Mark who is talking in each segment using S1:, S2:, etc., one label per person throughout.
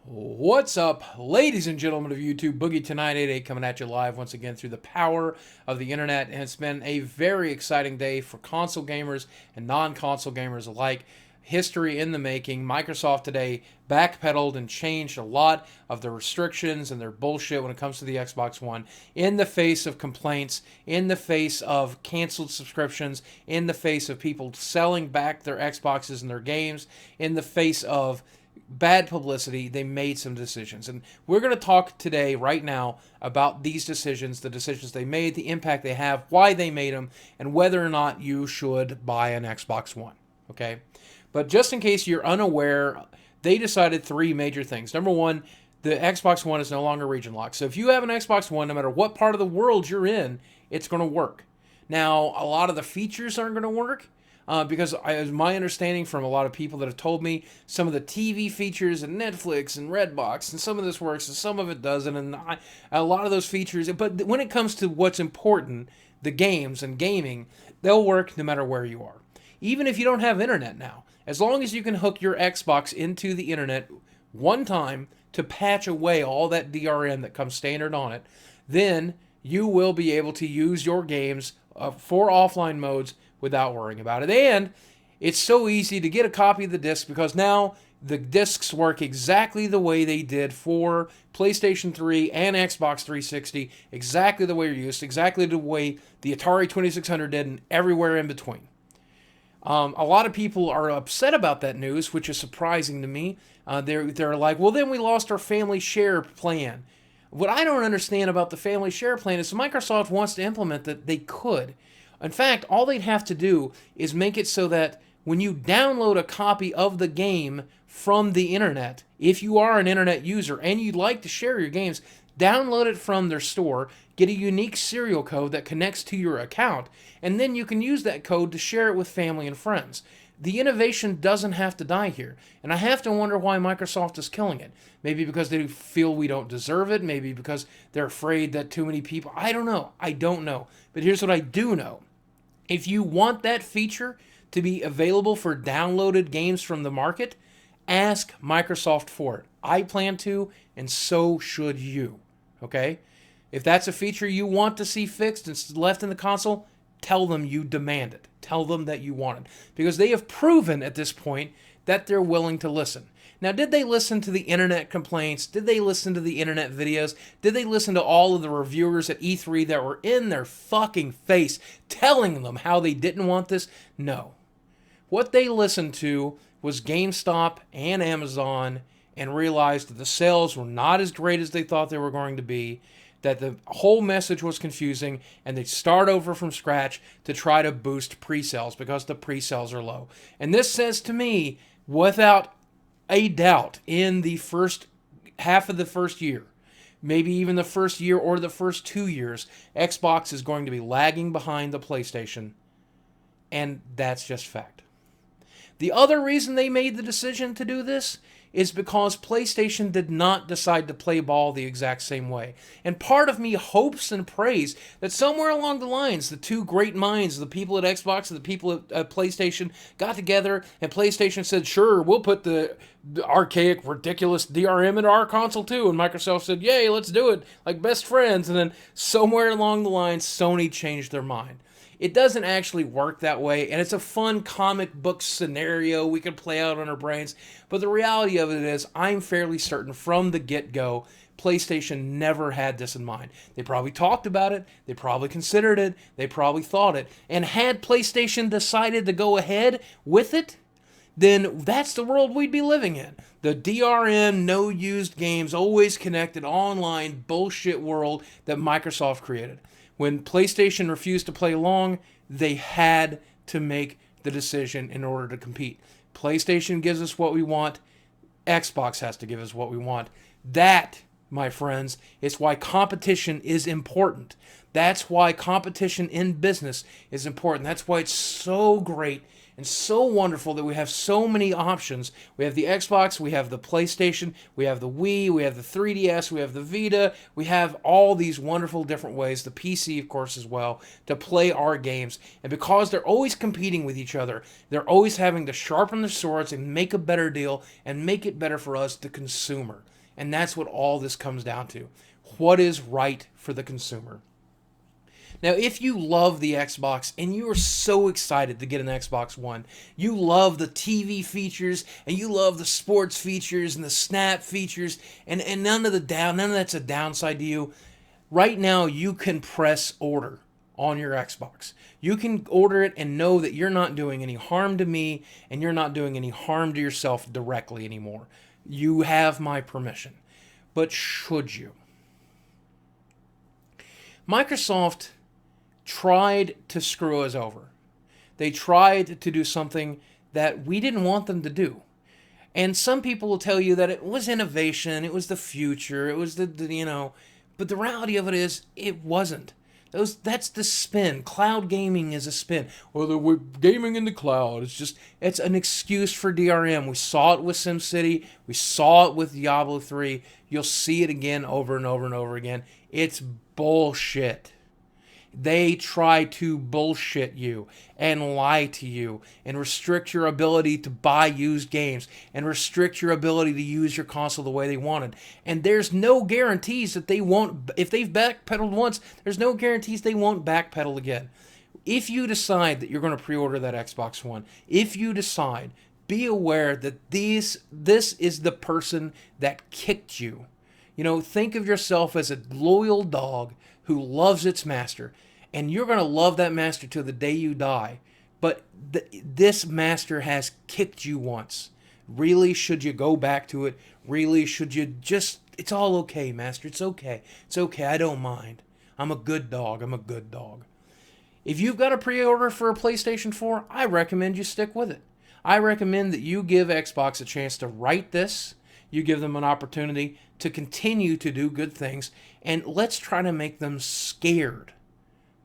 S1: What's up, ladies and gentlemen of YouTube? Boogie to 988 coming at you live once again through the power of the internet. And it's been a very exciting day for console gamers and non-console gamers alike. History in the making. Microsoft today backpedaled and changed a lot of the restrictions and their bullshit when it comes to the Xbox One in the face of complaints, in the face of canceled subscriptions, in the face of people selling back their Xboxes and their games, in the face of bad publicity. They made some decisions. And we're going to talk today, right now, about these decisions, the decisions they made, the impact they have, why they made them, and whether or not you should buy an Xbox One. Okay? But just in case you're unaware, they decided three major things. Number one, the Xbox One is no longer region locked. So if you have an Xbox One, no matter what part of the world you're in, it's going to work. Now, a lot of the features aren't going to work. Because my understanding from a lot of people that have told me some of the TV features and Netflix and Redbox and some of this works and some of it doesn't, and a lot of those features. But when it comes to what's important, the games and gaming, they'll work no matter where you are. Even if you don't have internet now, as long as you can hook your Xbox into the internet one time to patch away all that DRM that comes standard on it, then you will be able to use your games for offline modes without worrying about it. And it's so easy to get a copy of the disc because now the discs work exactly the way they did for PlayStation 3 and Xbox 360, exactly the way you're used, exactly the way the Atari 2600 did, and everywhere in between. A lot of people are upset about that news, which is surprising to me. They're like, well, then we lost our family share plan. What I don't understand about the family share plan is Microsoft wants to implement that they could. In fact, all they'd have to do is make it so that when you download a copy of the game from the internet, if you are an internet user and you'd like to share your games, download it from their store, get a unique serial code that connects to your account, and then you can use that code to share it with family and friends. The innovation doesn't have to die here. And I have to wonder why Microsoft is killing it. Maybe because they feel we don't deserve it. Maybe because they're afraid that too many people... I don't know. But here's what I do know. If you want that feature to be available for downloaded games from the market, ask Microsoft for it. I plan to, and so should you. Okay? If that's a feature you want to see fixed and left in the console, tell them you demand it. Tell them that you want it. Because they have proven at this point that they're willing to listen. Now, did they listen to the internet complaints? Did they listen to the internet videos? Did they listen to all of the reviewers at E3 that were in their fucking face telling them how they didn't want this? No. What they listened to was GameStop and Amazon and realized that the sales were not as great as they thought they were going to be, that the whole message was confusing, and they start over from scratch to try to boost pre-sales because the pre-sales are low. And this says to me, without a doubt, in the first half of the first year, maybe even the first year or the first 2 years, Xbox is going to be lagging behind the PlayStation, and that's just fact. The other reason they made the decision to do this is because PlayStation did not decide to play ball the exact same way. And part of me hopes and prays that somewhere along the lines, the two great minds, the people at Xbox and the people at PlayStation, got together and PlayStation said, sure, we'll put the archaic, ridiculous DRM into our console too. And Microsoft said, yay, let's do it, like best friends. And then somewhere along the line, Sony changed their mind. It doesn't actually work that way, and it's a fun comic book scenario we can play out on our brains, but the reality of it is I'm fairly certain from the get-go PlayStation never had this in mind. They probably talked about it, they probably considered it, they probably thought it, and had PlayStation decided to go ahead with it, then that's the world we'd be living in. The DRM, no used games, always connected online bullshit world that Microsoft created. When PlayStation refused to play along, they had to make the decision in order to compete. PlayStation gives us what we want. Xbox has to give us what we want. That, my friends, is why competition is important. That's why competition in business is important. That's why it's so great and so wonderful that we have so many options. We have the Xbox, we have the PlayStation, we have the Wii, we have the 3DS, we have the Vita, we have all these wonderful different ways, the PC of course as well, to play our games. And because they're always competing with each other, they're always having to sharpen their swords and make a better deal and make it better for us, the consumer. And that's what all this comes down to. What is right for the consumer? Now, if you love the Xbox and you are so excited to get an Xbox One, you love the TV features and you love the sports features and the snap features, and none of that's a downside to you. Right now, you can press order on your Xbox. You can order it and know that you're not doing any harm to me and you're not doing any harm to yourself directly anymore. You have my permission. But should you? Microsoft tried to screw us over. They tried to do something that we didn't want them to do. And some people will tell you that it was innovation, it was the future, it was but the reality of it is it wasn't. That's the spin. Cloud gaming is a spin. Well, we're gaming in the cloud. It's an excuse for DRM. We saw it with SimCity. We saw it with Diablo 3. You'll see it again over and over and over again. It's bullshit. They try to bullshit you and lie to you and restrict your ability to buy used games and restrict your ability to use your console the way they wanted. And there's no guarantees that they won't, if they've backpedaled once, there's no guarantees they won't backpedal again. If you decide that you're going to pre-order that Xbox One, if you decide, be aware that this is the person that kicked you. Think of yourself as a loyal dog who loves its master, and you're going to love that master till the day you die. But this master has kicked you once. Really, should you go back to it? Really, should you just... It's all okay, master. It's okay. It's okay. I don't mind. I'm a good dog. I'm a good dog. If you've got a pre-order for a PlayStation 4, I recommend you stick with it. I recommend that you give Xbox a chance to right this. You give them an opportunity to continue to do good things, and let's try to make them scared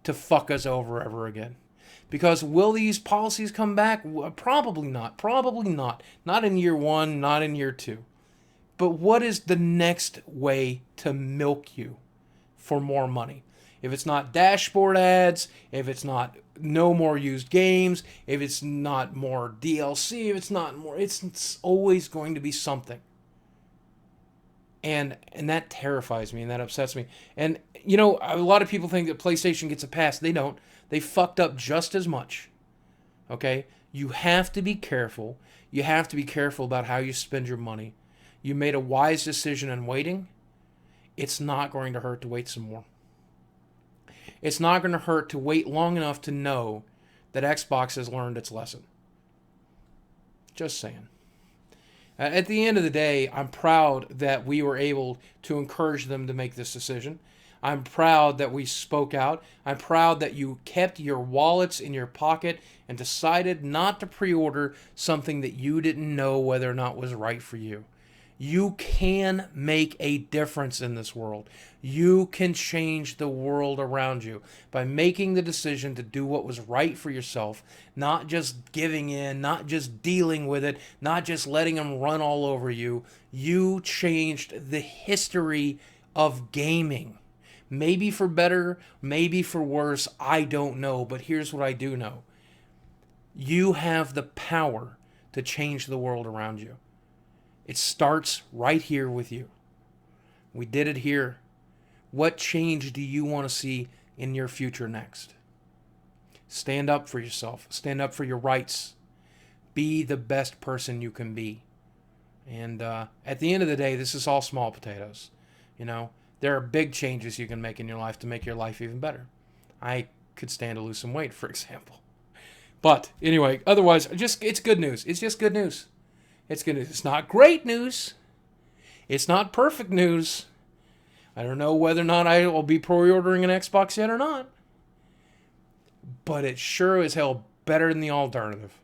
S1: to fuck us over ever again. Because will these policies come back? Probably not. Probably not. Not in year 1, not in year 2. But what is the next way to milk you for more money? If it's not dashboard ads, if it's not no more used games, if it's not more DLC, if it's not more, it's always going to be something. And that terrifies me and that upsets me. And, a lot of people think that PlayStation gets a pass. They don't. They fucked up just as much. Okay? You have to be careful. You have to be careful about how you spend your money. You made a wise decision in waiting. It's not going to hurt to wait some more. It's not going to hurt to wait long enough to know that Xbox has learned its lesson. Just saying. At the end of the day, I'm proud that we were able to encourage them to make this decision. I'm proud that we spoke out. I'm proud that you kept your wallets in your pocket and decided not to pre-order something that you didn't know whether or not was right for you. You can make a difference in this world. You can change the world around you by making the decision to do what was right for yourself, not just giving in, not just dealing with it, not just letting them run all over you. You changed the history of gaming. Maybe for better, maybe for worse, I don't know, but here's what I do know. You have the power to change the world around you. It starts right here with you. We did it here. What change do you want to see in your future next? Stand up for yourself. Stand up for your rights. Be the best person you can be. And at the end of the day, this is all small potatoes. There are big changes you can make in your life to make your life even better. I could stand to lose some weight, for example. But anyway, otherwise, it's good news. It's just good news. It's good news. It's not great news. It's not perfect news. I don't know whether or not I will be pre-ordering an Xbox yet or not. But it's sure as hell better than the alternative.